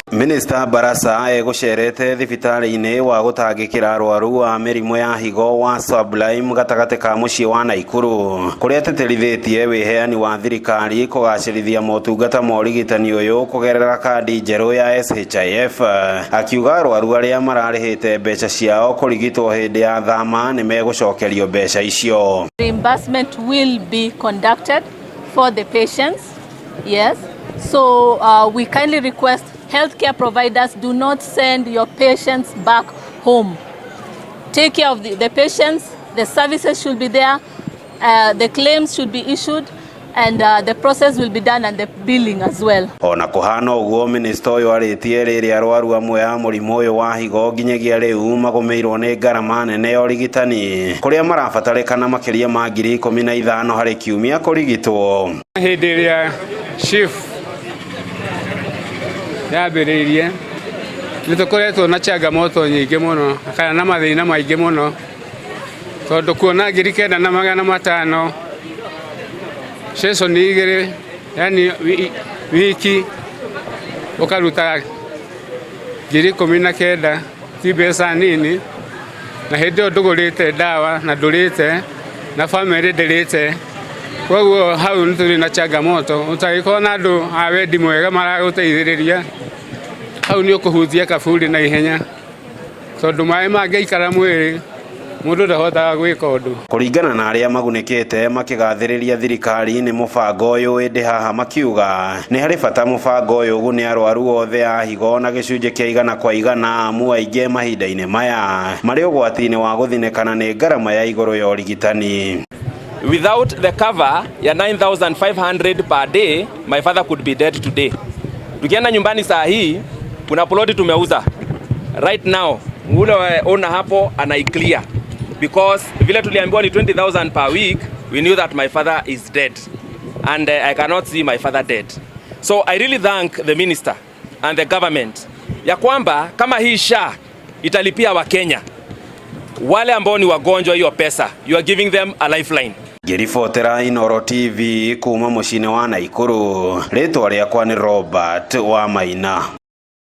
Minister Barasa egucerete thibitari-ini wa gutangikira arwaru wa mirimo ya higo wa Sublime gatagate ka mucii wa Naikuru kuria ateterithitie wiheani wa thirikari kugacirithia motungata ma urigitani uyu kugerera kandi njeru ya SHIF, akiuga arwaru aria mararihite mbeca ciao kurigitwo hindi ya thama ni megucokerio mbeca icio. Reimbursement will be conducted for the patients. Yes, so we kindly request healthcare providers, do not send your patients back home. Take care of the patients. The services should be there. The claims should be issued, and the process will be done, and the billing as well. Ona kuhana uguo minister uyu aritie riri arwaru amwe ya murimu uyu wa higo nginyagia riu magumirwo ni ngarama nene ya urigitani kuria marabatarikana makiria ma 15,000 hari kiumia kurigitwo. Hindi iria chief yambiririe nitukoretwo na changamoto nyingi muno kana na mathina maingi muno tondu kuona 9,500 session igiri, yani wiki ukaruta 19,000 ti mbeca nini, na hindi ĩyo ndũgũrĩte dawa na ndũrĩte na family ndĩrĩte. Koguo hau nituri na changamoto utagĩkorwo na andũ a wendi mwega maragũteithĩrĩria hau nĩ ũkũhutia kaburi na ihenya tondu maĩ mangĩikara mwĩrĩ mundu ndahotaga gwĩka ũndũ. Kuringana na aria magunikite makigathĩrĩria thirikari ni mubango uyu indi haha makiuga ni hari bata mubango uyu gune arwaru othe a higo na gicunjĩ kia 100% amu aingi mahinda-inĩ maya mari ũgwati-inĩ wa gũthinĩkana ni ngarama ya igũrũ ya ũrigitani. Without the cover ya 9,500 per day, my father could be dead today. Tukienda nyumbani saa hii, kuna ploti tumeuza. Right now, ule owner hapo anaiclear. Because vile tuliambiwa ni 20,000 per week, we knew that my father is dead. And I cannot see my father dead. So I really thank the minister and the government. Ya kwamba, kama hii SHA italipia wa Kenya, wale ambao ni wagonjwa hiyo pesa, you are giving them a lifeline. Ngiribotera Inooro TV kuma mucii wa Naikuru, ritwa riakwa ni Robert Wamaina.